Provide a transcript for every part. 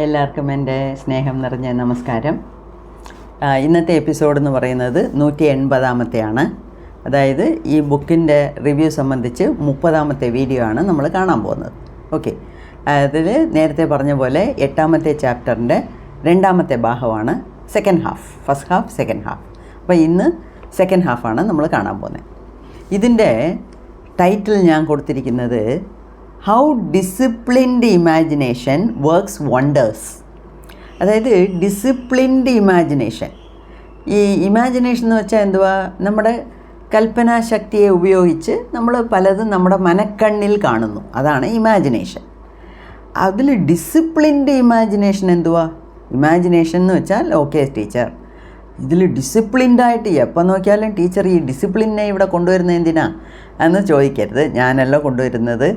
എല്ലാവർക്കും എൻ്റെ സ്നേഹം നിറഞ്ഞ നമസ്കാരം. ഇന്നത്തെ എപ്പിസോഡ് എന്ന് പറയുന്നത് 180-ാമത്തെയാണ്. അതായത് ഈ ബുക്കിൻ്റെ റിവ്യൂ സംബന്ധിച്ച് 30-ാമത്തെ വീഡിയോ ആണ് നമ്മൾ കാണാൻ പോകുന്നത്. ഓക്കെ, അതിൽ നേരത്തെ പറഞ്ഞ പോലെ 8-ാമത്തെ ചാപ്റ്ററിൻ്റെ 2-ാമത്തെ ഭാഗമാണ് second half. First half, second half. അപ്പോൾ ഇന്ന് സെക്കൻഡ് ഹാഫാണ് നമ്മൾ കാണാൻ പോകുന്നത്. ഇതിൻ്റെ ടൈറ്റിൽ ഞാൻ കൊടുത്തിരിക്കുന്നത് how disciplined imagination works wonders. അതായത് ഡിസിപ്ലിൻഡ് ഇമാജിനേഷൻ. ഈ ഇമാജിനേഷൻ എന്ന് വെച്ചാൽ എന്തുവാ? നമ്മുടെ കൽപ്പനാശക്തിയെ ഉപയോഗിച്ച് നമ്മൾ പലതും നമ്മുടെ മനക്കണ്ണിൽ കാണുന്നു, അതാണ് ഇമാജിനേഷൻ. അതിൽ ഡിസിപ്ലിൻഡ് ഇമാജിനേഷൻ എന്തുവാ? ഇമാജിനേഷൻ എന്ന് വെച്ചാൽ ഓക്കെ ടീച്ചർ, ഇതിൽ ഡിസിപ്ലിൻഡായിട്ട് എപ്പോൾ നോക്കിയാലും ടീച്ചർ ഈ ഡിസിപ്ലിനെ ഇവിടെ കൊണ്ടുവരുന്നത് എന്തിനാ എന്ന് ചോദിക്കരുത്. ഞാനല്ല കൊണ്ടുവരുന്നത്,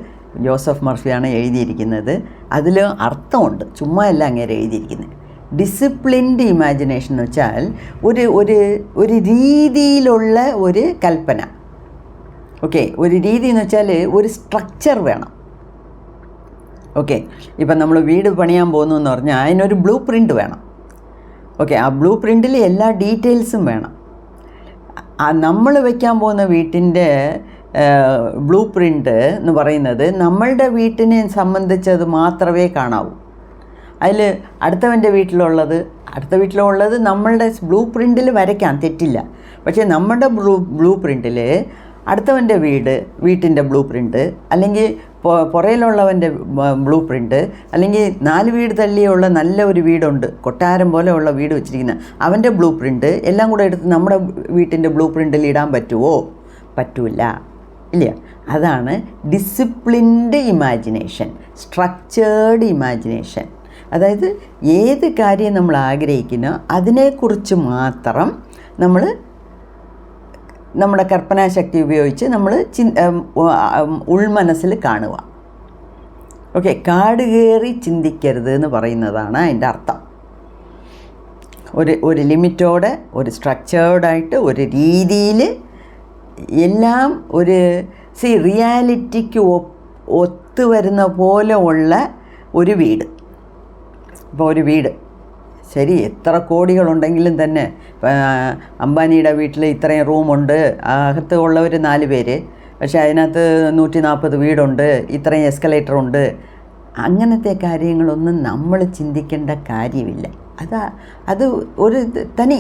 ജോസഫ് മർഫിയാണ് എഴുതിയിരിക്കുന്നത്. അതിൽ അർത്ഥമുണ്ട്, ചുമ്മാ അല്ല അങ്ങേരെ എഴുതിയിരിക്കുന്നത്. ഡിസിപ്ലിൻഡ് ഇമാജിനേഷൻ എന്ന് വെച്ചാൽ ഒരു രീതിയിലുള്ള ഒരു കൽപ്പന. ഓക്കെ, ഒരു രീതി എന്ന് വെച്ചാൽ ഒരു സ്ട്രക്ചർ വേണം. ഓക്കെ, ഇപ്പം നമ്മൾ വീട് പണിയാൻ പോകുന്നു എന്ന് പറഞ്ഞാൽ അതിനൊരു ബ്ലൂ പ്രിൻ്റ് വേണം. ഓക്കെ, ആ ബ്ലൂ പ്രിൻറ്റിൽ എല്ലാ ഡീറ്റെയിൽസും വേണം. നമ്മൾ വയ്ക്കാൻ പോകുന്ന വീട്ടിൻ്റെ ബ്ലൂ പ്രിൻ്റ് എന്ന് പറയുന്നത് നമ്മളുടെ വീട്ടിനെ സംബന്ധിച്ചത് മാത്രമേ കാണാവൂ. അതിൽ അടുത്ത വീട്ടിലുള്ളത് നമ്മളുടെ ബ്ലൂ പ്രിൻറ്റിൽ വരയ്ക്കാം, തെറ്റില്ല. പക്ഷേ നമ്മുടെ ബ്ലൂ പ്രിൻറ്റിൽ അടുത്തവൻ്റെ വീട്ടിൻ്റെ ബ്ലൂ പ്രിൻറ്റ്, അല്ലെങ്കിൽ പുറയിലുള്ളവൻ്റെ ബ്ലൂ പ്രിൻറ്റ്, അല്ലെങ്കിൽ 4 വീട് തള്ളിയുള്ള നല്ല ഒരു വീടുണ്ട്, കൊട്ടാരം പോലെയുള്ള വീട് വെച്ചിരിക്കുന്ന അവൻ്റെ ബ്ലൂ പ്രിൻറ്റ് എല്ലാം കൂടെ എടുത്ത് നമ്മുടെ വീട്ടിൻ്റെ ബ്ലൂ പ്രിൻറ്റിൽ ഇടാൻ പറ്റുമോ? പറ്റില്ല, ഇല്ല. അതാണ് ഡിസിപ്ലിൻഡ് ഇമാജിനേഷൻ, സ്ട്രക്ചേർഡ് ഇമാജിനേഷൻ. അതായത് ഏത് കാര്യം നമ്മൾ ആഗ്രഹിക്കുന്നോ അതിനെക്കുറിച്ച് മാത്രം നമ്മൾ നമ്മുടെ കൽപ്പനാശക്തി ഉപയോഗിച്ച് നമ്മൾ ഉൾമനസ്സിൽ കാണുക. ഓക്കെ, കാട് കയറി ചിന്തിക്കരുത് എന്ന് പറയുന്നതാണ് അതിൻ്റെ അർത്ഥം. ഒരു ലിമിറ്റോടെ, ഒരു സ്ട്രക്ചേർഡായിട്ട്, ഒരു രീതിയിൽ എല്ലാം റിയാലിറ്റിക്ക് ഒത്തുവരുന്ന പോലെ ഉള്ള ഒരു വീട്. ഇപ്പോൾ ഒരു വീട് ശരി, എത്ര കോടികളുണ്ടെങ്കിലും തന്നെ അംബാനിയുടെ വീട്ടിൽ ഇത്രയും റൂമുണ്ട്, അകത്ത് ഉള്ളവർ 4 പേര്, പക്ഷേ അതിനകത്ത് 140 വീടുണ്ട്, ഇത്രയും എസ്കലേറ്ററുണ്ട്. അങ്ങനത്തെ കാര്യങ്ങളൊന്നും നമ്മൾ ചിന്തിക്കേണ്ട കാര്യമില്ല. അത് ഒരു തനി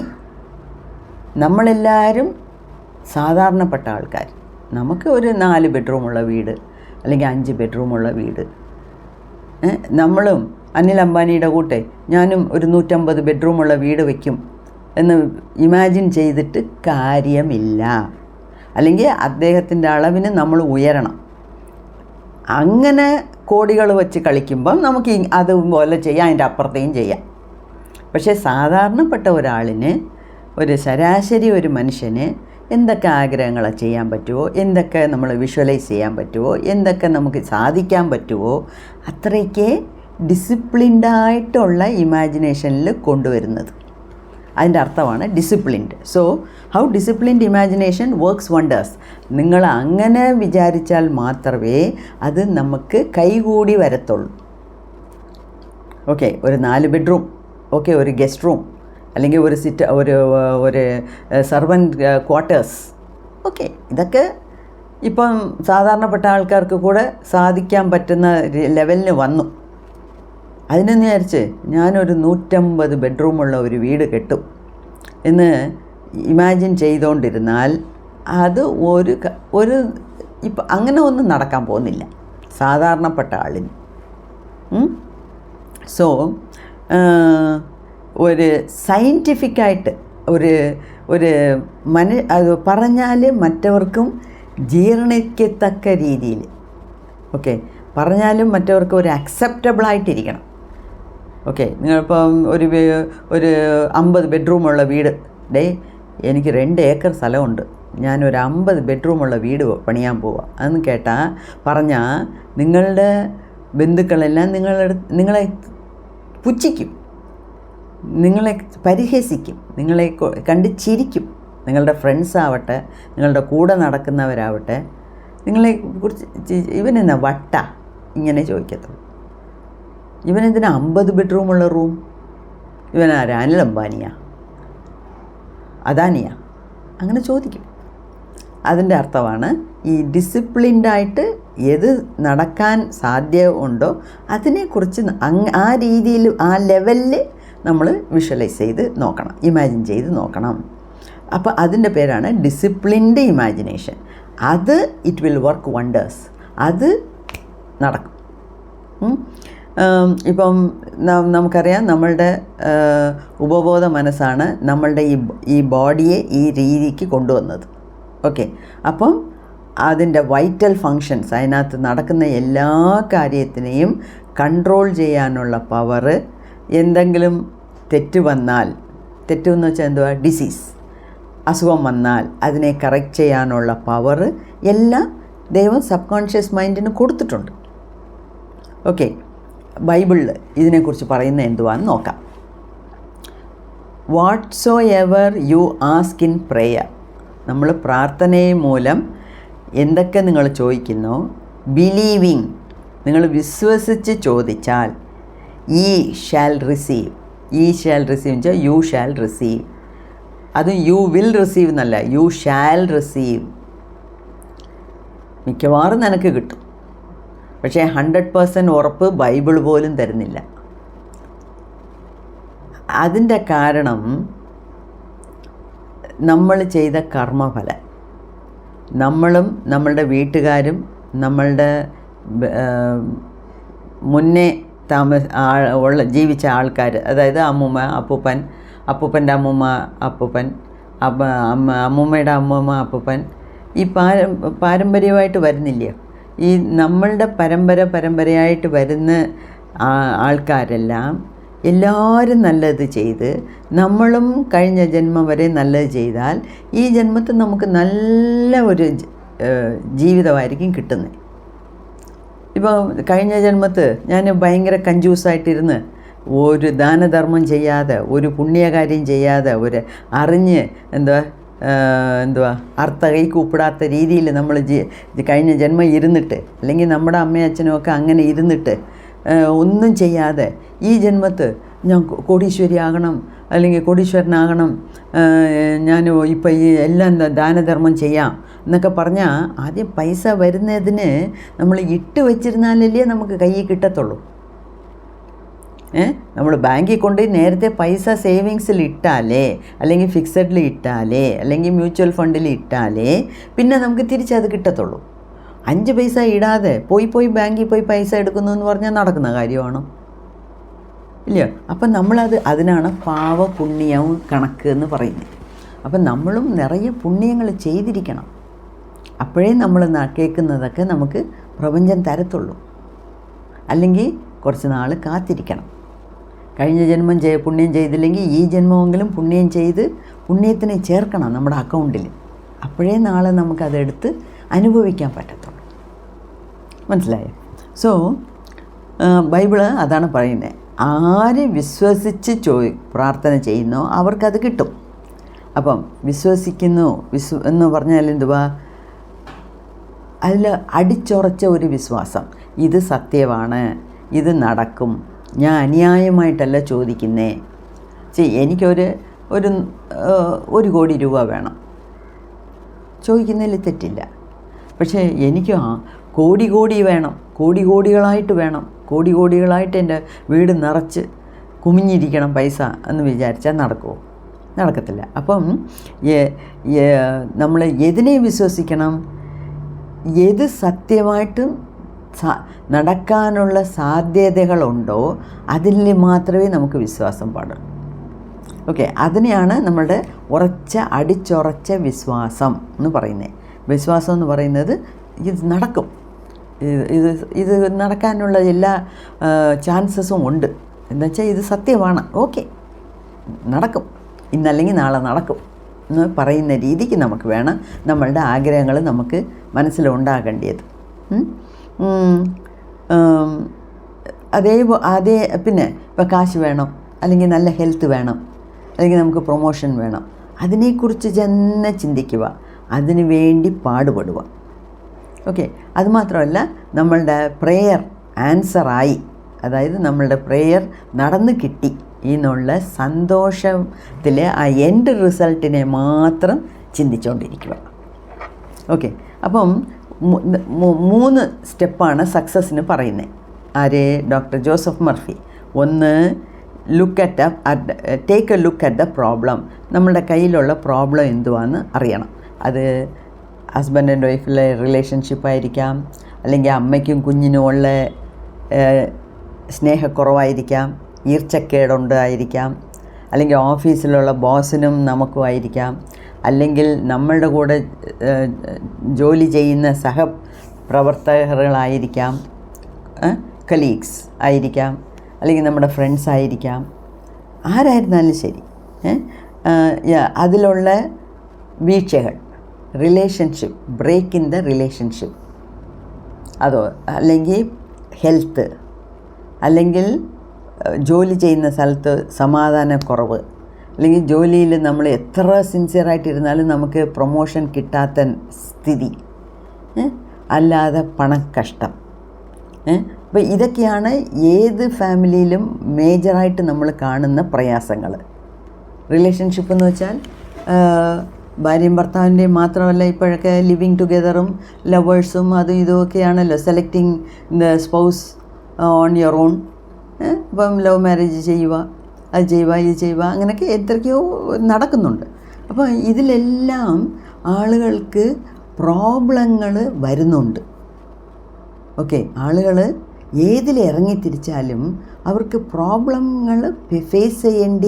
നമ്മളെല്ലാവരും സാധാരണപ്പെട്ട ആൾക്കാർ. നമുക്ക് ഒരു 4 ബെഡ്റൂമുള്ള വീട് അല്ലെങ്കിൽ 5 ബെഡ്റൂമുള്ള വീട്, നമ്മളും അനിൽ അംബാനിയുടെ കൂട്ടെ ഞാനും ഒരു 150 ബെഡ്റൂമുള്ള വീട് വയ്ക്കും എന്ന് ഇമാജിൻ ചെയ്തിട്ട് കാര്യമില്ല. അല്ലെങ്കിൽ അദ്ദേഹത്തിൻ്റെ അളവിന് നമ്മൾ ഉയരണം. അങ്ങനെ കോടികൾ വെച്ച് കളിക്കുമ്പം നമുക്ക് അതുപോലെ ചെയ്യാം, അതിൻ്റെ അപ്പുറത്തേയും ചെയ്യാം. പക്ഷേ സാധാരണപ്പെട്ട ഒരാളിന്, ഒരു ശരാശരി ഒരു മനുഷ്യന് എന്തൊക്കെ ആഗ്രഹങ്ങൾ ചെയ്യാൻ പറ്റുമോ, എന്തൊക്കെ നമ്മൾ വിഷ്വലൈസ് ചെയ്യാൻ പറ്റുമോ, എന്തൊക്കെ നമുക്ക് സാധിക്കാൻ പറ്റുമോ അത്രയ്ക്ക് ഡിസിപ്ലിൻഡായിട്ടുള്ള ഇമാജിനേഷനിൽ കൊണ്ടുവരുന്നത്. അതിൻ്റെ അർത്ഥമാണ് disciplined. So how disciplined imagination works wonders. നിങ്ങൾ അങ്ങനെ വിചാരിച്ചാൽ മാത്രമേ അത് നമുക്ക് കൈകൂടി വരത്തുള്ളൂ. ഓക്കെ, ഒരു 4 ബെഡ്റൂം, ഓക്കെ, ഒരു ഗസ്റ്റ് റൂം, അല്ലെങ്കിൽ ഒരു സർവൻറ്റ് ക്വാർട്ടേഴ്സ്. ഓക്കെ, ഇതൊക്കെ ഇപ്പം സാധാരണപ്പെട്ട ആൾക്കാർക്ക് കൂടെ സാധിക്കാൻ പറ്റുന്ന ലെവലിന് വന്നു. അതിനെന്ന് വിചാരിച്ച് ഞാനൊരു 150 ബെഡ്റൂമുള്ള ഒരു വീട് കെട്ടും എന്ന് ഇമാജിൻ ചെയ്തുകൊണ്ടിരുന്നാൽ അത് ഇപ്പം അങ്ങനെ ഒന്നും നടക്കാൻ പോകുന്നില്ല സാധാരണപ്പെട്ട ആളിന്. സോ ഒരു സയൻറ്റിഫിക്കായിട്ട് അത് പറഞ്ഞാൽ മറ്റവർക്കും ജീർണിക്കത്തക്ക രീതിയിൽ, ഓക്കെ, പറഞ്ഞാലും മറ്റവർക്ക് ഒരു അക്സെപ്റ്റബിളായിട്ടിരിക്കണം. ഓക്കെ, നിങ്ങളിപ്പം ഒരു 50 ബെഡ്റൂമുള്ള വീട്, എനിക്ക് 2 ഏക്കർ സ്ഥലമുണ്ട്, ഞാനൊരു 50 ബെഡ്റൂമുള്ള വീട് പണിയാൻ പോവാം അതെന്ന് പറഞ്ഞാൽ നിങ്ങളുടെ ബന്ധുക്കളെല്ലാം നിങ്ങളെ പുച്ഛിക്കും, നിങ്ങളെ പരിഹസിക്കും, നിങ്ങളെ കണ്ട് ചിരിക്കും. നിങ്ങളുടെ ഫ്രണ്ട്സ് ആവട്ടെ, നിങ്ങളുടെ കൂടെ നടക്കുന്നവരാവട്ടെ, നിങ്ങളെ കുറിച്ച് ഇവനെന്നാ വട്ട ഇങ്ങനെ ചോദിക്കത്തുള്ളൂ. ഇവനെന്തിനാ 50 ബെഡ്റൂമുള്ള റൂം? ഇവനാരാ? അനിൽ അംബാനിയാ? അദാനിയാ? അങ്ങനെ ചോദിക്കും. അതിൻ്റെ അർത്ഥമാണ് ഈ ഡിസിപ്ലിൻഡായിട്ട് ഏത് നടക്കാൻ സാധ്യത ഉണ്ടോ അതിനെക്കുറിച്ച് ആ രീതിയിൽ ആ ലെവലിൽ നമ്മൾ വിഷ്വലൈസ് ചെയ്ത് നോക്കണം, ഇമാജിൻ ചെയ്ത് നോക്കണം. അപ്പോൾ അതിൻ്റെ പേരാണ് ഡിസിപ്ലിൻഡ് ഇമാജിനേഷൻ. അത് ഇറ്റ് വിൽ വർക്ക് വണ്ടേഴ്സ്. അത് നടക്കും. ഇപ്പം നമുക്കറിയാം നമ്മളുടെ ഉപബോധ മനസ്സാണ് നമ്മളുടെ ഈ ബോഡിയെ ഈ രീതിക്ക് കൊണ്ടുവന്നത്. ഓക്കെ, അപ്പം അതിൻ്റെ വൈറ്റൽ ഫങ്ഷൻസ്, അതിനകത്ത് നടക്കുന്ന എല്ലാ കാര്യത്തിനെയും കൺട്രോൾ ചെയ്യാനുള്ള പവറ്, എന്തെങ്കിലും തെറ്റ് വന്നാൽ, തെറ്റെന്ന് വെച്ചാൽ എന്തുവാ, ഡിസീസ്, അസുഖം വന്നാൽ അതിനെ കറക്റ്റ് ചെയ്യാനുള്ള പവറ് എല്ലാം ദൈവം സബ് കോൺഷ്യസ് മൈൻഡിന് കൊടുത്തിട്ടുണ്ട്. ഓക്കെ, ബൈബിളിൽ ഇതിനെക്കുറിച്ച് പറയുന്നത് എന്തുവാന്ന് നോക്കാം. Whatsoever you ask in prayer, നമ്മൾ പ്രാർത്ഥനയെ മൂലം എന്തൊക്കെ നിങ്ങൾ ചോദിക്കുന്നോ, ബിലീവിങ്, നിങ്ങൾ വിശ്വസിച്ച് ചോദിച്ചാൽ, ഈ ഷാൽ റിസീവ്. ഈ ഷാൽ റിസീവ് വെച്ചാൽ യു ഷാൽ റിസീവ്. അത് യു വിൽ റിസീവ് എന്നല്ല, യു ഷാൽ റിസീവ്. മിക്കവാറും നിനക്ക് കിട്ടും. പക്ഷേ 100% ഉറപ്പ് ബൈബിൾ പോലും തരുന്നില്ല. അതിൻ്റെ കാരണം നമ്മൾ ചെയ്ത കർമ്മഫലം, നമ്മളും നമ്മളുടെ വീട്ടുകാരും നമ്മളുടെ മുന്നേ ജീവിച്ച ആൾക്കാർ, അതായത് അമ്മൂമ്മ, അപ്പൂപ്പൻ, അപ്പൂപ്പൻ്റെ അമ്മൂമ്മ, അപ്പൂപ്പൻ, അമ്മൂമ്മയുടെ അമ്മൂമ്മ, അപ്പൂപ്പൻ, ഈ പാരമ്പര്യമായിട്ട് വരുന്നില്ലയോ? ഈ നമ്മളുടെ പരമ്പരയായിട്ട് വരുന്ന ആൾക്കാരെല്ലാം എല്ലാവരും നല്ലത് ചെയ്ത് നമ്മളും കഴിഞ്ഞ ജന്മം വരെ നല്ലത് ചെയ്താൽ ഈ ജന്മത്തിൽ നമുക്ക് നല്ല ഒരു ജീവിതമായിരിക്കും കിട്ടുന്നത്. ഇപ്പോൾ കഴിഞ്ഞ ജന്മത്ത് ഞാൻ ഭയങ്കര കഞ്ചൂസായിട്ടിരുന്ന് ഒരു ദാനധർമ്മം ചെയ്യാതെ, ഒരു പുണ്യകാര്യം ചെയ്യാതെ, ഒരു അറിഞ്ഞ് എന്തുവാ അർത്ഥ കൈ കൂപ്പിടാത്ത രീതിയിൽ നമ്മൾ കഴിഞ്ഞ ജന്മം ഇരുന്നിട്ട്, അല്ലെങ്കിൽ നമ്മുടെ അമ്മയും അച്ഛനും ഒക്കെ അങ്ങനെ ഇരുന്നിട്ട് ഒന്നും ചെയ്യാതെ ഈ ജന്മത്ത് ഞാൻ കോടീശ്വരി ആകണം, അല്ലെങ്കിൽ കോടീശ്വരനാകണം, ഞാൻ ഇപ്പം ഈ എല്ലാം ദാനധർമ്മം ചെയ്യാം എന്നൊക്കെ പറഞ്ഞാൽ ആദ്യം പൈസ വരുന്നതിന് നമ്മൾ ഇട്ട് വെച്ചിരുന്നാലല്ലേ നമുക്ക് കയ്യിൽ കിട്ടത്തുള്ളൂ. നമ്മൾ ബാങ്കിൽ കൊണ്ട് നേരത്തെ പൈസ സേവിങ്സിൽ ഇട്ടാലേ, അല്ലെങ്കിൽ ഫിക്സഡിൽ ഇട്ടാലേ, അല്ലെങ്കിൽ മ്യൂച്വൽ ഫണ്ടിൽ ഇട്ടാലേ പിന്നെ നമുക്ക് തിരിച്ചത് കിട്ടത്തുള്ളൂ. 5 പൈസ ഇടാതെ പോയി ബാങ്കിൽ പോയി പൈസ എടുക്കുന്നു എന്ന് പറഞ്ഞാൽ നടക്കുന്ന കാര്യമാണോ? ഇല്ലയോ? അപ്പം നമ്മളത്, അതിനാണ് പാവപുണ്യവും കണക്ക് എന്ന് പറയുന്നത്. അപ്പം നമ്മളും നിറയെ പുണ്യങ്ങൾ ചെയ്തിരിക്കണം. അപ്പോഴേ നമ്മൾ കേൾക്കുന്നതൊക്കെ നമുക്ക് പ്രപഞ്ചം തരത്തുള്ളൂ. അല്ലെങ്കിൽ കുറച്ച് നാൾ കാത്തിരിക്കണം. കഴിഞ്ഞ ജന്മം പുണ്യം ചെയ്തില്ലെങ്കിൽ ഈ ജന്മമെങ്കിലും പുണ്യം ചെയ്ത് പുണ്യത്തിനെ ചേർക്കണം നമ്മുടെ അക്കൗണ്ടിൽ. അപ്പോഴേ നാളെ നമുക്കതെടുത്ത് അനുഭവിക്കാൻ പറ്റത്തുള്ളൂ. മനസ്സിലായോ? സോ ബൈബിള് അതാണ് പറയുന്നത്. ആര് വിശ്വസിച്ച് പ്രാർത്ഥന ചെയ്യുന്നോ അവർക്കത് കിട്ടും. അപ്പം വിശ്വസിക്കുന്നു എന്ന് പറഞ്ഞാൽ എന്തുവാ? അതിൽ അടിച്ചുറച്ച ഒരു വിശ്വാസം, ഇത് സത്യമാണ്, ഇത് നടക്കും, ഞാൻ അന്യായമായിട്ടല്ല ചോദിക്കുന്നേ. എനിക്കൊരു 1 കോടി രൂപ വേണം, ചോദിക്കുന്നതിൽ തെറ്റില്ല. പക്ഷേ എനിക്ക് കോടി വേണം, കോടികളായിട്ട് വേണം, കോടികളായിട്ട് എൻ്റെ വീട് നിറച്ച് കുമിഞ്ഞിരിക്കണം പൈസ എന്ന് വിചാരിച്ചാൽ നടക്കുമോ? നടക്കത്തില്ല. അപ്പം നമ്മൾ എതിനെ വിശ്വസിക്കണം? ഏത് സത്യമായിട്ടും നടക്കാനുള്ള സാധ്യതകളുണ്ടോ അതിൽ മാത്രമേ നമുക്ക് വിശ്വാസം പാടുള്ളൂ. ഓക്കെ, അതിനെയാണ് നമ്മളുടെ അടിച്ചുറച്ച വിശ്വാസം എന്ന് പറയുന്നത്. വിശ്വാസം എന്ന് പറയുന്നത് ഇത് നടക്കും, ഇത് നടക്കാനുള്ള എല്ലാ ചാൻസസും ഉണ്ട്. എന്നുവെച്ചാൽ ഇത് സത്യമാണ്, ഓക്കെ നടക്കും, ഇന്നല്ലെങ്കിൽ നാളെ നടക്കും എന്ന് പറയുന്ന രീതിക്ക് നമുക്ക് വേണം നമ്മളുടെ ആഗ്രഹങ്ങൾ നമുക്ക് മനസ്സിലുണ്ടാകേണ്ടത്. അതേ പിന്നെ ഇപ്പോൾ കാശ് വേണം, അല്ലെങ്കിൽ നല്ല ഹെൽത്ത് വേണം, അല്ലെങ്കിൽ നമുക്ക് പ്രൊമോഷൻ വേണം, അതിനെക്കുറിച്ച് തന്നെ ചിന്തിക്കുക, അതിനു വേണ്ടി പാടുപെടുക. ഓക്കെ, അതുമാത്രമല്ല നമ്മളുടെ പ്രെയർ ആൻസറായി അതായത് നമ്മളുടെ പ്രെയർ നടന്ന് കിട്ടി എന്നുള്ള സന്തോഷത്തിൽ ആ എൻഡ് റിസൾട്ടിനെ മാത്രം ചിന്തിച്ചുകൊണ്ടിരിക്കുക. ഓക്കെ, അപ്പം 3 സ്റ്റെപ്പാണ് സക്സസ്സിന് പറയുന്നത്. ആര്? Doctor Joseph Murphy. ഒന്ന്, take a look at the problem. നമ്മുടെ കയ്യിലുള്ള പ്രോബ്ലം എന്തുവാന്ന് അറിയണം. അത് ഹസ്ബൻഡ് ആൻഡ് വൈഫിലെ റിലേഷൻഷിപ്പായിരിക്കാം, അല്ലെങ്കിൽ അമ്മയ്ക്കും കുഞ്ഞിനുമുള്ള സ്നേഹക്കുറവായിരിക്കാം, ഈർച്ചക്കേടുണ്ടായിരിക്കാം, അല്ലെങ്കിൽ ഓഫീസിലുള്ള ബോസിനും നമുക്കുമായിരിക്കാം, അല്ലെങ്കിൽ നമ്മളുടെ കൂടെ ജോലി ചെയ്യുന്ന സഹപ്രവർത്തകர்களായിരിക്കാം, കലീഗ്സ് ആയിരിക്കാം, അല്ലെങ്കിൽ നമ്മുടെ ഫ്രണ്ട്സ് ആയിരിക്കാം, ആരായിരുന്നാലും ശരി. അതിലുള്ള വീഴ്ചകൾ, relationship, break in the relationship, അതോ അല്ലെങ്കിൽ ഹെൽത്ത്, അല്ലെങ്കിൽ ജോലി ചെയ്യുന്ന സ്ഥലത്ത് സമാധാനക്കുറവ്, അല്ലെങ്കിൽ ജോലിയിൽ നമ്മൾ എത്ര സിൻസിയറായിട്ടിരുന്നാലും നമുക്ക് പ്രൊമോഷൻ കിട്ടാത്ത സ്ഥിതി, അല്ലാതെ പണക്കഷ്ടം. അപ്പോൾ ഇതൊക്കെയാണ് ഏത് ഫാമിലിയിലും മേജറായിട്ട് നമ്മൾ കാണുന്ന പ്രയാസങ്ങൾ. റിലേഷൻഷിപ്പ് എന്ന് വെച്ചാൽ ഭാര്യയും ഭർത്താവിൻ്റെയും മാത്രമല്ല, ഇപ്പോഴൊക്കെ ലിവിങ് ടുഗെദറും ലവേഴ്സും അതും ഇതുമൊക്കെയാണല്ലോ. Selecting the spouse on your own. ഇപ്പം ലവ് മാരേജ് ചെയ്യുക, അത് ചെയ്യുക, ഇത് ചെയ്യുക, അങ്ങനെയൊക്കെ എത്രയൊക്കെയോ നടക്കുന്നുണ്ട്. അപ്പോൾ ഇതിലെല്ലാം ആളുകൾക്ക് പ്രോബ്ലങ്ങൾ വരുന്നുണ്ട്. ഓക്കെ, ആളുകൾ ഏതിലിറങ്ങിത്തിരിച്ചാലും അവർക്ക് പ്രോബ്ലങ്ങൾ ഫേസ് ചെയ്യേണ്ട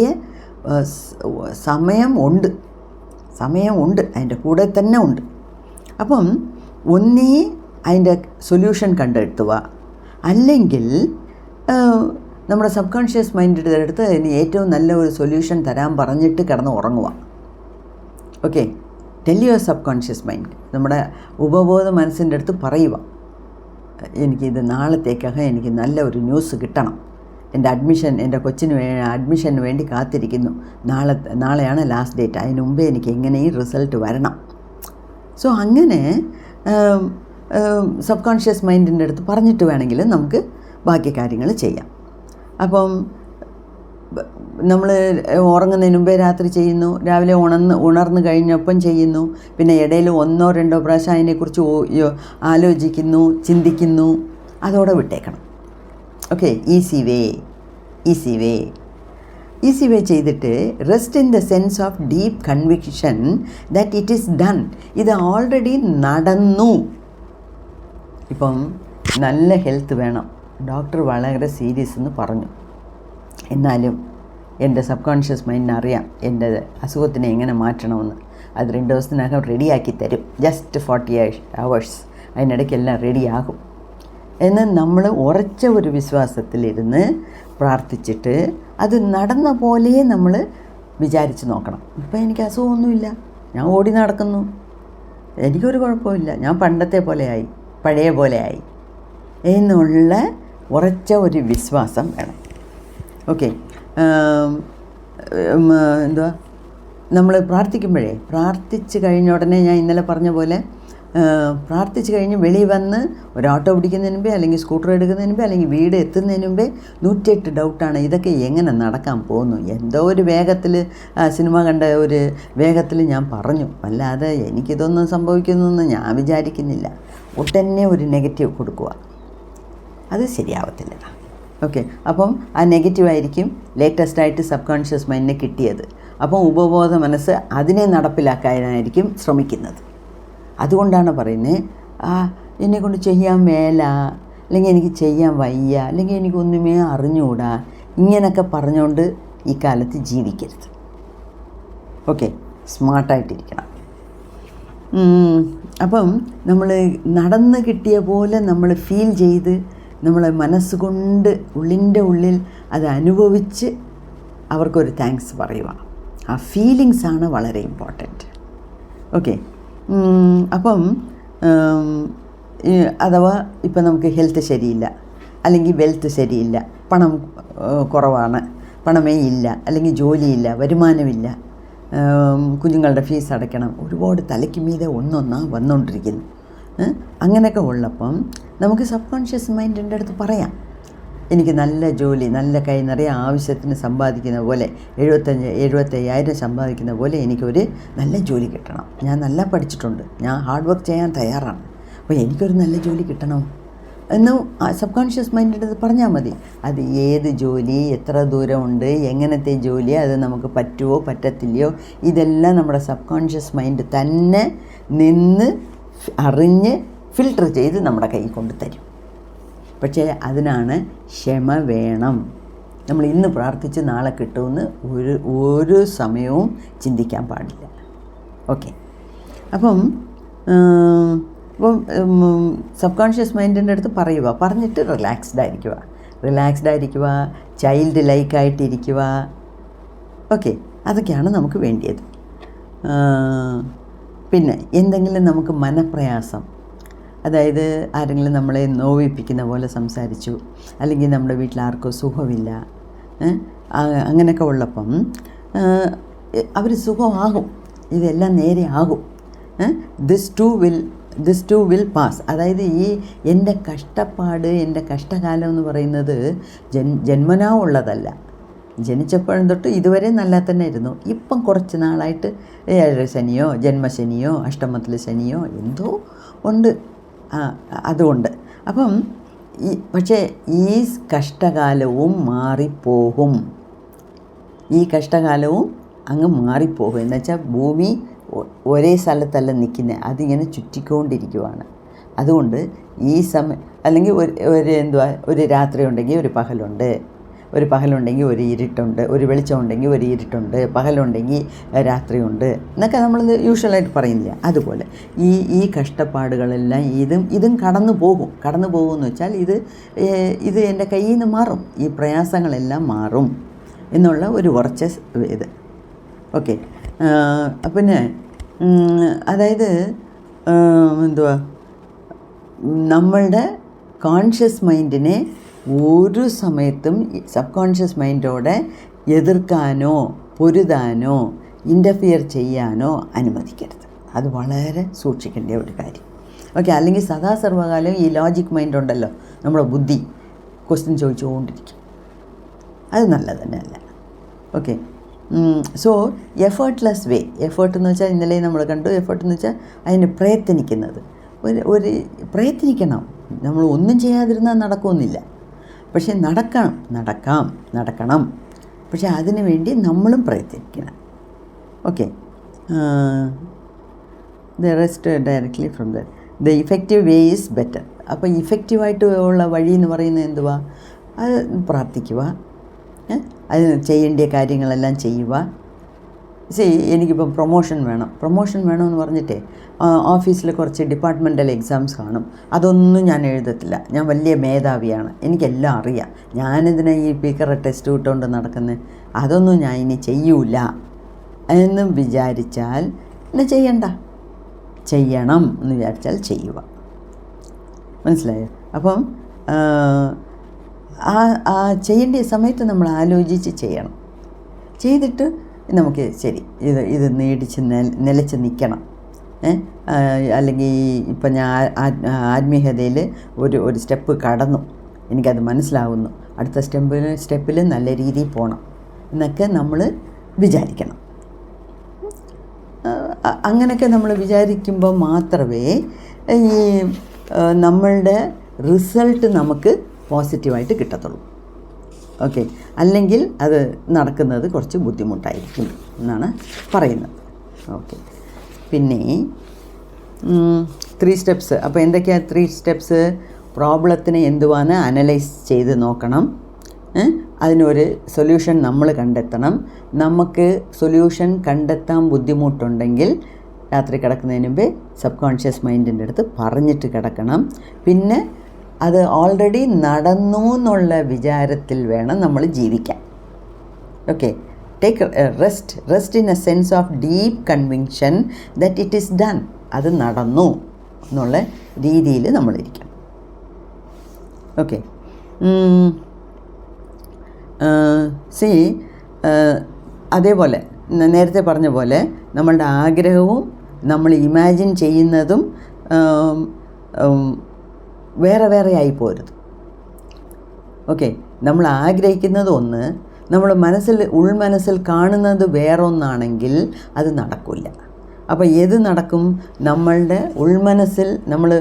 സമയമുണ്ട്, അതിൻ്റെ കൂടെ തന്നെ ഉണ്ട്. അപ്പം ഒന്നേ അതിൻ്റെ സൊല്യൂഷൻ കണ്ടെത്തുക, അല്ലെങ്കിൽ നമ്മുടെ സബ് കോൺഷ്യസ് മൈൻഡിൻ്റെ അടുത്ത് അതിന് ഏറ്റവും നല്ല ഒരു സൊല്യൂഷൻ തരാൻ പറഞ്ഞിട്ട് കിടന്ന് ഉറങ്ങുക. Okay, tell your sub conscious mind, നമ്മുടെ ഉപബോധ മനസ്സിൻ്റെ അടുത്ത് പറയുക, എനിക്കിത് നാളത്തേക്കകം എനിക്ക് നല്ല ഒരു ന്യൂസ് കിട്ടണം, എൻ്റെ കൊച്ചിന് അഡ്മിഷന് വേണ്ടി കാത്തിരിക്കുന്നു, നാളെയാണ് ലാസ്റ്റ് ഡേറ്റ്, അതിന് മുമ്പേ എനിക്ക് എങ്ങനെയും റിസൾട്ട് വരണം. സോ അങ്ങനെ സബ് കോൺഷ്യസ് മൈൻഡിൻ്റെ അടുത്ത് പറഞ്ഞിട്ട് വേണമെങ്കിൽ നമുക്ക് ബാക്കി കാര്യങ്ങൾ ചെയ്യാം. അപ്പം നമ്മൾ ഉറങ്ങുന്നതിന് മുമ്പേ രാത്രി ചെയ്യുന്നു, രാവിലെ ഉണർന്നു കഴിഞ്ഞപ്പം ചെയ്യുന്നു, പിന്നെ ഇടയിൽ 1-2 പ്രാവശ്യം അതിനെക്കുറിച്ച് ആലോചിക്കുന്നു, ചിന്തിക്കുന്നു, അതോടെ വിട്ടേക്കണം. ഓക്കെ, ഈസി വേ ചെയ്തിട്ട് rest in the sense of deep conviction that it is done. ഇത് ഓൾറെഡി നടന്നു. ഇപ്പം നല്ല ഹെൽത്ത് വേണം, ഡോക്ടർ വളരെ സീരിയസ് എന്ന് പറഞ്ഞു, എന്നാലും എൻ്റെ സബ് കോൺഷ്യസ് മൈൻഡിന് അറിയാം എൻ്റെ അസുഖത്തിനെ എങ്ങനെ മാറ്റണമെന്ന്. അത് 2 ദിവസത്തിനകം റെഡിയാക്കി തരും, ജസ്റ്റ് 48 hours, അതിനിടയ്ക്കെല്ലാം റെഡിയാകും എന്ന് നമ്മൾ ഉറച്ച ഒരു വിശ്വാസത്തിലിരുന്ന് പ്രാർത്ഥിച്ചിട്ട് അത് നടന്ന പോലെ നമ്മൾ വിചാരിച്ച് നോക്കണം. ഇപ്പം എനിക്ക് അസുഖമൊന്നുമില്ല, ഞാൻ ഓടി നടക്കുന്നു, എനിക്കൊരു കുഴപ്പമില്ല, ഞാൻ പഴയ പോലെയായി എന്നുള്ള ഉറച്ച ഒരു വിശ്വാസം വേണം. ഓക്കെ, നമ്മൾ പ്രാർത്ഥിച്ച് കഴിഞ്ഞ ഉടനെ ഞാൻ ഇന്നലെ പറഞ്ഞ പോലെ പ്രാർത്ഥിച്ച് കഴിഞ്ഞ് വെളിയിൽ വന്ന് ഒരു ഓട്ടോ പിടിക്കുന്നതിന് മുമ്പേ, അല്ലെങ്കിൽ സ്കൂട്ടർ എടുക്കുന്നതിന് മുമ്പേ, അല്ലെങ്കിൽ വീട് എത്തുന്നതിന് മുമ്പേ 108 ഡൗട്ടാണ്, ഇതൊക്കെ എങ്ങനെ നടക്കാൻ പോകുന്നു. എന്തോ ഒരു വേഗത്തിൽ, സിനിമ കണ്ട ഒരു വേഗത്തിൽ ഞാൻ പറഞ്ഞു, അല്ലാതെ എനിക്കിതൊന്നും സംഭവിക്കുന്നതെന്ന് ഞാൻ വിചാരിക്കുന്നില്ല. ഉടനെ ഒരു നെഗറ്റീവ് കൊടുക്കുക, അത് ശരിയാവത്തില്ല. ഓക്കെ, അപ്പം ആ നെഗറ്റീവായിരിക്കും ലേറ്റസ്റ്റായിട്ട് സബ് കോൺഷ്യസ് മൈൻഡിനെ കിട്ടിയത്. അപ്പം ഉപബോധ മനസ്സ് അതിനെ നടപ്പിലാക്കാനായിരിക്കും ശ്രമിക്കുന്നത്. അതുകൊണ്ടാണ് പറയുന്നത്, എന്നെക്കൊണ്ട് ചെയ്യാൻ മേല, അല്ലെങ്കിൽ എനിക്ക് ചെയ്യാൻ വയ്യ, അല്ലെങ്കിൽ എനിക്കൊന്നുമേ അറിഞ്ഞുകൂടാ, ഇങ്ങനെയൊക്കെ പറഞ്ഞുകൊണ്ട് ഈ കാലത്ത് ജീവിക്കരുത്. ഓക്കെ, സ്മാർട്ടായിട്ടിരിക്കണം. അപ്പം നമ്മൾ നടന്ന് കിട്ടിയ പോലെ നമ്മൾ ഫീൽ ചെയ്ത് നമ്മളെ മനസ്സുകൊണ്ട് ഉള്ളിൻ്റെ ഉള്ളിൽ അത് അനുഭവിച്ച് അവർക്കൊരു താങ്ക്സ് പറയുക. ആ ഫീലിങ്സാണ് വളരെ ഇമ്പോർട്ടൻറ്റ്. ഓക്കെ, അപ്പം അഥവാ ഇപ്പം നമുക്ക് ഹെൽത്ത് ശരിയില്ല, അല്ലെങ്കിൽ വെൽത്ത് ശരിയില്ല, പണം കുറവാണ്, പണമേ ഇല്ല, അല്ലെങ്കിൽ ജോലിയില്ല, വരുമാനമില്ല, കുഞ്ഞുങ്ങളുടെ ഫീസ് അടയ്ക്കണം, ഒരുപാട് തലയ്ക്ക് മീതെ ഒന്നൊന്നാ വന്നുകൊണ്ടിരിക്കുന്നു. അങ്ങനെയൊക്കെ ഉള്ളപ്പം നമുക്ക് സബ് കോൺഷ്യസ് മൈൻഡിൻ്റെ അടുത്ത് പറയാം, എനിക്ക് നല്ല ജോലി, നല്ല കൈ നിറയെ ആവശ്യത്തിന് സമ്പാദിക്കുന്ന പോലെ 75,000 സമ്പാദിക്കുന്ന പോലെ എനിക്കൊരു നല്ല ജോലി കിട്ടണം. ഞാൻ നല്ല പഠിച്ചിട്ടുണ്ട്, ഞാൻ ഹാർഡ് വർക്ക് ചെയ്യാൻ തയ്യാറാണ്, അപ്പോൾ എനിക്കൊരു നല്ല ജോലി കിട്ടണം എന്ന് സബ് കോൺഷ്യസ് മൈൻഡിൻ്റെ അടുത്ത് പറഞ്ഞാൽ മതി. അത് ഏത് ജോലി, എത്ര ദൂരമുണ്ട്, എങ്ങനത്തെ ജോലി, അത് നമുക്ക് പറ്റുമോ പറ്റത്തില്ലയോ, ഇതെല്ലാം നമ്മുടെ സബ് കോൺഷ്യസ് മൈൻഡ് തന്നെ നിന്ന് അറിഞ്ഞ് ഫിൽട്ടർ ചെയ്ത് നമ്മുടെ കൈ കൊണ്ട് തരും. പക്ഷേ അതിനാണ് ക്ഷമ വേണം. നമ്മൾ ഇന്ന് പ്രാർത്ഥിച്ച് നാളെ കിട്ടുമെന്ന് ഒരു സമയവും ചിന്തിക്കാൻ പാടില്ല. ഓക്കെ, അപ്പം സബ് കോൺഷ്യസ് മൈൻഡിൻ്റെ അടുത്ത് പറയുക, പറഞ്ഞിട്ട് റിലാക്സ്ഡ് ആയിരിക്കുക, ചൈൽഡ് ലൈക്കായിട്ടിരിക്കുക. ഓക്കെ, അതൊക്കെയാണ് നമുക്ക് വേണ്ടിയത്. പിന്നെ എന്തെങ്കിലും നമുക്ക് മനപ്രയാസം, അതായത് ആരെങ്കിലും നമ്മളെ നോവിപ്പിക്കുന്ന പോലെ സംസാരിച്ചു, അല്ലെങ്കിൽ നമ്മുടെ വീട്ടിൽ ആർക്കോ സുഖമില്ല, അങ്ങനെയൊക്കെ ഉള്ളപ്പം അവർ സുഖമാകും, ഇതെല്ലാം നേരെ ആകും. This too will pass. അതായത് ഈ എൻ്റെ കഷ്ടപ്പാട്, എൻ്റെ കഷ്ടകാലം എന്ന് പറയുന്നത് ജന്മനാ ഉള്ളതല്ല. ജനിച്ചപ്പോഴും തൊട്ട് ഇതുവരെ നല്ല തന്നെ ഇരുന്നു. ഇപ്പം കുറച്ച് നാളായിട്ട് ശനിയോ ജന്മശനിയോ അഷ്ടമത്തിൽ ശനിയോ എന്തോ ഉണ്ട്, അതുകൊണ്ട്. അപ്പം പക്ഷേ ഈ കഷ്ടകാലവും മാറിപ്പോകും. ഈ കഷ്ടകാലവും അങ്ങ് മാറിപ്പോകും. എന്നുവെച്ചാൽ ഭൂമി ഒരേ സ്ഥലത്തല്ല നിൽക്കുന്നത്, അതിങ്ങനെ ചുറ്റിക്കൊണ്ടിരിക്കുവാണ്. അതുകൊണ്ട് ഈ സമയം, അല്ലെങ്കിൽ ഒരു രാത്രി ഉണ്ടെങ്കിൽ ഒരു പകലുണ്ട്, ഒരു പകലുണ്ടെങ്കിൽ ഒരു ഇരുട്ടുണ്ട്, ഒരു വെളിച്ചമുണ്ടെങ്കിൽ ഒരു ഇരുട്ടുണ്ട്, പകലുണ്ടെങ്കിൽ രാത്രിയുണ്ട് എന്നൊക്കെ നമ്മൾ യൂഷ്വലായിട്ട് പറയുന്നില്ല. അതുപോലെ ഈ കഷ്ടപ്പാടുകളെല്ലാം ഇതും കടന്നു പോകുമെന്ന് വെച്ചാൽ ഇത് എൻ്റെ കയ്യിൽ നിന്ന് മാറും, ഈ പ്രയാസങ്ങളെല്ലാം മാറും എന്നുള്ള ഒരു ഉറച്ച ഇത്. ഓക്കെ, പിന്നെ അതായത് നമ്മളുടെ കോൺഷ്യസ് മൈൻഡിനെ ഒരു സമയത്തും സബ് കോൺഷ്യസ് മൈൻഡോടെ എതിർക്കാനോ പൊരുതാനോ ഇൻ്റർഫിയർ ചെയ്യാനോ അനുവദിക്കരുത്. അത് വളരെ സൂക്ഷിക്കേണ്ട ഒരു കാര്യം. ഓക്കെ, അല്ലെങ്കിൽ സർവ്വകാലം ഈ ലോജിക് മൈൻഡ് ഉണ്ടല്ലോ, നമ്മുടെ ബുദ്ധി ക്വസ്റ്റ്യൻ ചോദിച്ചുകൊണ്ടിരിക്കും, അത് നല്ലത് തന്നെയല്ല. ഓക്കെ, സോ എഫേർട്ട്ലെസ് വേ. എഫേർട്ട് എന്ന് വെച്ചാൽ ഇന്നലെ നമ്മൾ കണ്ടു, എഫേർട്ട് എന്ന് വെച്ചാൽ അതിന് പ്രയത്നിക്കുന്നത്. ഒരു പ്രയത്നിക്കണം. നമ്മൾ ഒന്നും ചെയ്യാതിരുന്നാൽ നടക്കുമെന്നില്ല, പക്ഷേ നടക്കണം. പക്ഷേ അതിനു വേണ്ടി നമ്മളും പ്രയത്നിക്കണം. Okay, the rest directly from the effective way is better. അപ്പോൾ ഇഫക്റ്റീവായിട്ട് ഉള്ള വഴി എന്ന് പറയുന്നത് എന്തുവാ? അത് പ്രാർത്ഥിക്കുക, അത് ചെയ്യേണ്ട കാര്യങ്ങളെല്ലാം ചെയ്യുക. എനിക്കിപ്പം പ്രൊമോഷൻ വേണമെന്ന് പറഞ്ഞിട്ടേ ഓഫീസിൽ കുറച്ച് ഡിപ്പാർട്ട്മെൻ്റൽ എക്സാംസ് കാണും. അതൊന്നും ഞാൻ എഴുതത്തില്ല, ഞാൻ വലിയ മേധാവിയാണ്, എനിക്കെല്ലാം അറിയാം, ഞാനിതിനെ ഈ സ്പീക്കറെ ടെസ്റ്റ് വിട്ടുകൊണ്ട് നടക്കുന്നത്, അതൊന്നും ഞാൻ ഇനി ചെയ്യൂല എന്ന് വിചാരിച്ചാൽ ചെയ്യണം എന്ന് വിചാരിച്ചാൽ ചെയ്യുക. മനസ്സിലായോ? അപ്പം ആ ചെയ്യേണ്ട സമയത്ത് നമ്മൾ ആലോചിച്ച് ചെയ്യണം. ചെയ്തിട്ട് നമുക്ക് ശരി ഇത് നേടിച്ച് നിലച്ച് നിൽക്കണം. അല്ലെങ്കിൽ ഇപ്പം ഞാൻ ആത്മീയതയിൽ ഒരു സ്റ്റെപ്പ് കടന്നു, എനിക്കത് മനസ്സിലാവുന്നു, അടുത്ത സ്റ്റെപ്പിൽ നല്ല രീതിയിൽ പോകണം എന്നൊക്കെ നമ്മൾ വിചാരിക്കണം. അങ്ങനെയൊക്കെ നമ്മൾ വിചാരിക്കുമ്പോൾ മാത്രമേ ഈ നമ്മളുടെ റിസൾട്ട് നമുക്ക് പോസിറ്റീവായിട്ട് കിട്ടത്തുള്ളൂ. ഓക്കെ, അല്ലെങ്കിൽ അത് നടക്കുന്നത് കുറച്ച് ബുദ്ധിമുട്ടായിരിക്കും എന്നാണ് പറയുന്നത്. ഓക്കെ, പിന്നെ 3 സ്റ്റെപ്സ്. അപ്പോൾ എന്തൊക്കെയാണ് 3 സ്റ്റെപ്സ്? പ്രോബ്ലത്തിന് എന്തുവാന്ന് അനലൈസ് ചെയ്ത് നോക്കണം, അതിനൊരു സൊല്യൂഷൻ നമ്മൾ കണ്ടെത്തണം. നമുക്ക് സൊല്യൂഷൻ കണ്ടെത്താൻ ബുദ്ധിമുട്ടുണ്ടെങ്കിൽ രാത്രി കിടക്കുന്നതിന് മുമ്പേ സബ് കോൺഷ്യസ് മൈൻഡിൻ്റെ അടുത്ത് പറഞ്ഞിട്ട് കിടക്കണം. പിന്നെ അത് ഓൾറെഡി നടന്നു എന്നുള്ള വിചാരത്തിൽ വേണം നമ്മൾ ജീവിക്കാൻ. Okay, take rest in A sense of deep conviction that it is done. അത് നടന്നു എന്നുള്ള രീതിയിൽ നമ്മളിരിക്കണം. ഓക്കെ, അതേപോലെ നേരത്തെ പറഞ്ഞ പോലെ നമ്മളുടെ ആഗ്രഹവും നമ്മൾ ഇമാജിൻ ചെയ്യുന്നതും വേറെ ആയി പോരുത്. ഓക്കെ, നമ്മൾ ആഗ്രഹിക്കുന്നത് ഒന്ന്, നമ്മൾ ഉൾമനസ്സിൽ കാണുന്നത് വേറൊന്നാണെങ്കിൽ അത് നടക്കില്ല. അപ്പോൾ ഏത് നടക്കും? നമ്മളുടെ ഉൾമനസ്സിൽ നമ്മൾ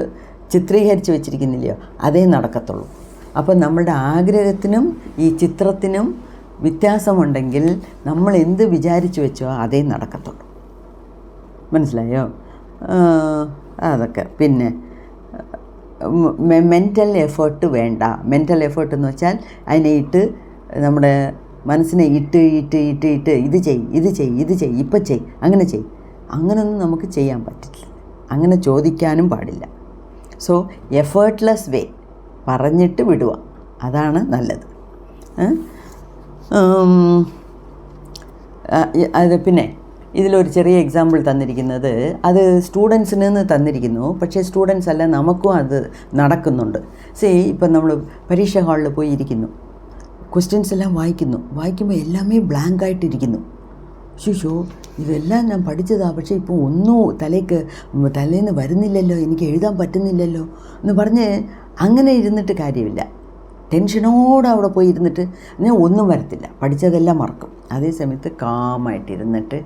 ചിത്രീകരിച്ച് വെച്ചിരിക്കുന്നില്ലയോ, അതേ നടക്കത്തുള്ളൂ. അപ്പോൾ നമ്മളുടെ ആഗ്രഹത്തിനും ഈ ചിത്രത്തിനും വ്യത്യാസമുണ്ടെങ്കിൽ നമ്മൾ എന്ത് വിചാരിച്ചു വെച്ചോ അതേ നടക്കത്തുള്ളൂ. മനസ്സിലായോ? അതൊക്കെ. പിന്നെ മെൻ്റൽ എഫേർട്ട് വേണ്ട. മെൻ്റൽ എഫേർട്ട് എന്ന് വെച്ചാൽ അതിനെ നമ്മുടെ മനസ്സിനെ ഇട്ട് ഇത് ചെയ് ഇപ്പം ചെയ് അങ്ങനൊന്നും നമുക്ക് ചെയ്യാൻ പറ്റില്ല. അങ്ങനെ ചോദിക്കാനും പാടില്ല. സോ എഫേർട്ട്ലെസ് വേ, പറഞ്ഞിട്ട് വിടുക, അതാണ് നല്ലത്. അത് പിന്നെ ഇതിലൊരു ചെറിയ എക്സാമ്പിൾ തന്നിരിക്കുന്നത്, അത് സ്റ്റുഡൻസിന് നിന്ന് തന്നിരിക്കുന്നു. പക്ഷേ സ്റ്റുഡൻസ് അല്ല, നമുക്കും അത് നടക്കുന്നുണ്ട്. ഇപ്പം നമ്മൾ പരീക്ഷ ഹാളിൽ പോയി ഇരിക്കുന്നു, ക്വസ്റ്റ്യൻസ് എല്ലാം വായിക്കുമ്പോൾ എല്ലാമേ ബ്ലാങ്ക് ആയിട്ടിരിക്കുന്നു. ശോ, ഇതെല്ലാം ഞാൻ പഠിച്ചതാണ്, പക്ഷേ ഇപ്പോൾ ഒന്നും തലേന്ന് വരുന്നില്ലല്ലോ, എനിക്ക് എഴുതാൻ പറ്റുന്നില്ലല്ലോ എന്ന് പറഞ്ഞ് അങ്ങനെ ഇരുന്നിട്ട് കാര്യമില്ല. ടെൻഷനോടെ അവിടെ പോയി ഇരുന്നിട്ട് ഞാൻ ഒന്നും വരത്തില്ല, പഠിച്ചതെല്ലാം മറക്കും. അതേ സമയത്ത് കാമായിട്ടിരുന്നിട്ട്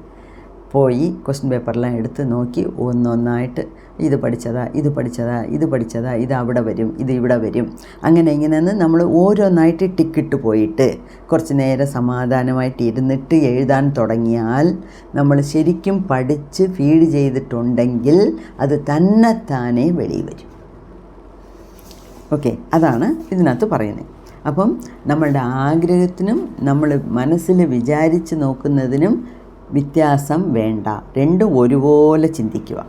പോയി ക്വസ്റ്റ്യൻ പേപ്പറെല്ലാം എടുത്ത് നോക്കി ഒന്നൊന്നായിട്ട് ഇത് പഠിച്ചതാ, ഇത് അവിടെ വരും, ഇത് ഇവിടെ വരും, അങ്ങനെ ഇങ്ങനെയെന്ന് നമ്മൾ ഓരോന്നായിട്ട് ടിക്കിട്ട് പോയിട്ട് കുറച്ച് നേരം സമാധാനമായിട്ട് ഇരുന്നിട്ട് എഴുതാൻ തുടങ്ങിയാൽ നമ്മൾ ശരിക്കും പഠിച്ച് ഫീഡ് ചെയ്തിട്ടുണ്ടെങ്കിൽ അത് തന്നെത്താനെ വെളിയിൽ വരും. ഓക്കെ, അതാണ് ഇതിനകത്ത് പറയുന്നത്. അപ്പം നമ്മളുടെ ആഗ്രഹത്തിനും നമ്മൾ മനസ്സിൽ വിചാരിച്ച് നോക്കുന്നതിനും വ്യത്യാസം വേണ്ട. രണ്ടും ഒരുപോലെ ചിന്തിക്കുക.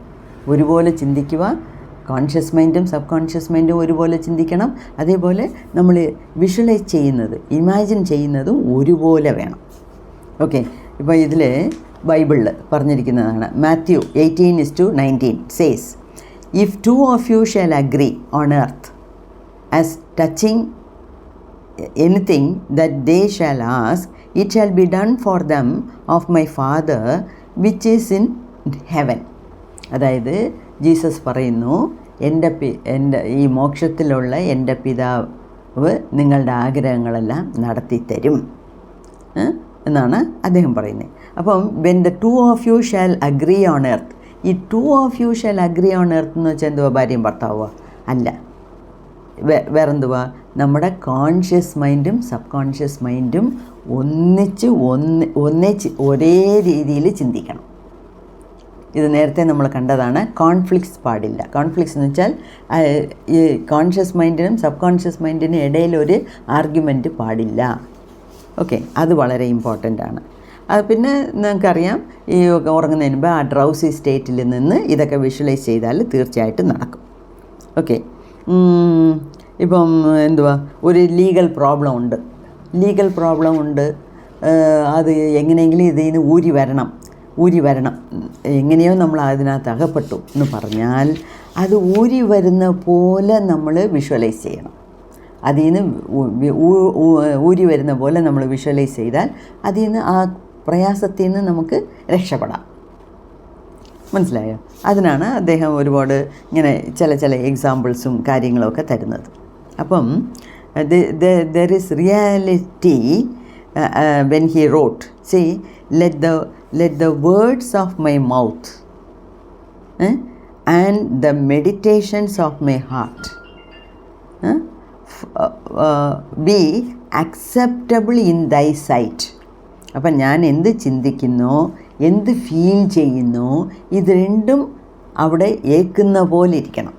കോൺഷ്യസ് മൈൻഡും സബ് കോൺഷ്യസ് മൈൻഡും ഒരുപോലെ ചിന്തിക്കണം. അതേപോലെ നമ്മൾ വിഷ്വലൈസ് ചെയ്യുന്നത്, ഇമാജിൻ ചെയ്യുന്നതും ഒരുപോലെ വേണം. ഓക്കെ, ഇപ്പോൾ ഇതിൽ ബൈബിളിൽ പറഞ്ഞിരിക്കുന്നതാണ്. Matthew 18:19 says, "If two of you shall agree on earth as touching anything that they shall ask, it shall be done for them of my Father which is in heaven." അതായത് Jesus പറയുന്നു, എൻ്റെ ഈ മോക്ഷത്തിലുള്ള എൻ്റെ പിതാവ് നിങ്ങളുടെ ആഗ്രഹങ്ങളെല്ലാം നടത്തിത്തരും എന്നാണ് അദ്ദേഹം പറയുന്നത്. അപ്പം when the two of you shall agree on earth, ഈ two of you shall agree on earth എന്ന് വെച്ചാൽ എന്തുവാ? ഭാര്യയും ഭർത്താവുക അല്ല, വേറെന്തുവാ? നമ്മുടെ കോൺഷ്യസ് മൈൻഡും സബ് കോൺഷ്യസ് മൈൻഡും ഒന്നിച്ച് ഒരേ രീതിയിൽ ചിന്തിക്കണം. ഇത് നേരത്തെ നമ്മൾ കണ്ടതാണ്. കോൺഫ്ലിക്ട്സ് പാടില്ല. കോൺഫ്ലിക്ട്സ് എന്ന് വെച്ചാൽ ഈ കോൺഷ്യസ് മൈൻഡിനും സബ് കോൺഷ്യസ് മൈൻഡിനും ഇടയിലൊരു ആർഗ്യുമെൻറ്റ് പാടില്ല. ഓക്കെ, അത് വളരെ ഇമ്പോർട്ടൻ്റ് ആണ്. അത് പിന്നെ നിങ്ങൾക്കറിയാം, ഈ ഉറങ്ങുന്നതിന് മുമ്പ് ആ ഡ്രൗസി സ്റ്റേറ്റിൽ നിന്ന് ഇതൊക്കെ വിഷ്വലൈസ് ചെയ്താൽ തീർച്ചയായിട്ടും നടക്കും. ഓക്കെ, ഇപ്പം എന്തുവാ, ഒരു ലീഗൽ പ്രോബ്ലം ഉണ്ട്. അത് എങ്ങനെയെങ്കിലും ഇതിൽ നിന്ന് ഊരി വരണം, എങ്ങനെയോ നമ്മൾ അതിനകത്ത് അകപ്പെട്ടു എന്ന് പറഞ്ഞാൽ അത് ഊരി വരുന്ന പോലെ നമ്മൾ വിഷ്വലൈസ് ചെയ്യണം. അതിൽ നിന്ന് ഊരി വരുന്ന പോലെ നമ്മൾ വിഷ്വലൈസ് ചെയ്താൽ അതിൽ നിന്ന് ആ പ്രയാസത്തിൽ നിന്ന് നമുക്ക് രക്ഷപ്പെടാം. മനസ്സിലായോ? അതിനാണ് അദ്ദേഹം ഒരുപാട് ഇങ്ങനെ ചില എക്സാമ്പിൾസും കാര്യങ്ങളൊക്കെ തരുന്നത്. അപ്പം there is reality when he wrote, see, let the words of my mouth and the meditations of my heart be acceptable in thy sight. അപ്പം ഞാൻ എന്ത് ചിന്തിക്കുന്നോ, എന്ത് ഫീൽ ചെയ്യുന്നോ, ഇത് രണ്ടും അവിടെ ഏൽക്കുന്ന പോലെ ഇരിക്കണം.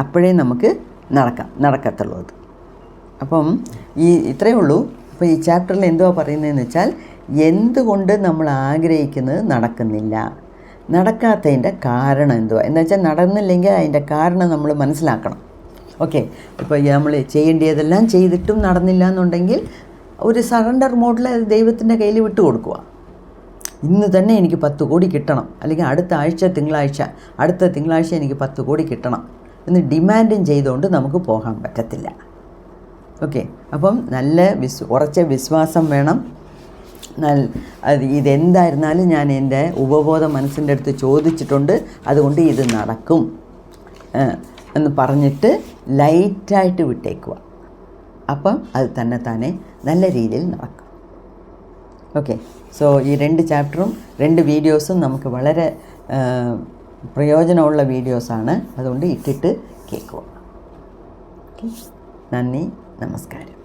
അപ്പോഴേ നമുക്ക് നടക്കത്തുള്ളൂ അത്. അപ്പം ഇത്രയേ ഉള്ളൂ. അപ്പോൾ ഈ ചാപ്റ്ററിൽ എന്തുവാ പറയുന്നതെന്ന് വെച്ചാൽ, എന്തുകൊണ്ട് നമ്മൾ ആഗ്രഹിക്കുന്നത് നടക്കുന്നില്ല, നടക്കാത്തതിൻ്റെ കാരണം എന്തുവാ എന്ന് വെച്ചാൽ, നടന്നില്ലെങ്കിൽ അതിൻ്റെ കാരണം നമ്മൾ മനസ്സിലാക്കണം. ഓക്കെ, ഇപ്പോൾ നമ്മൾ ചെയ്യേണ്ടതെല്ലാം ചെയ്തിട്ടും നടന്നില്ല എന്നുണ്ടെങ്കിൽ ഒരു സറണ്ടർ മോഡിൽ അത് ദൈവത്തിൻ്റെ കയ്യിൽ വിട്ടു കൊടുക്കുക. ഇന്ന് തന്നെ എനിക്ക് 10 കോടി കിട്ടണം, അല്ലെങ്കിൽ അടുത്ത തിങ്കളാഴ്ച എനിക്ക് 10 കോടി കിട്ടണം എന്ന് ഡിമാൻഡും ചെയ്തുകൊണ്ട് നമുക്ക് പോകാൻ പറ്റത്തില്ല. ഓക്കെ, അപ്പം നല്ല ഉറച്ച വിശ്വാസം വേണം. ഇതെന്തായിരുന്നാലും ഞാൻ എൻ്റെ ഉപബോധ മനസ്സിൻ്റെ അടുത്ത് ചോദിച്ചിട്ടുണ്ട്, അതുകൊണ്ട് ഇത് നടക്കും എന്ന് പറഞ്ഞിട്ട് ലൈറ്റായിട്ട് വിട്ടേക്കുക. അപ്പം അത് തന്നെത്താനെ നല്ല രീതിയിൽ നടക്കും. ഓക്കെ, സോ ഈ 2 ചാപ്റ്ററും 2 വീഡിയോസും നമുക്ക് വളരെ പ്രയോജനമുള്ള വീഡിയോസാണ്. അതുകൊണ്ട് ഇട്ടിട്ട് കേൾക്കുക. ഓക്കെ, നന്ദി, നമസ്കാരം.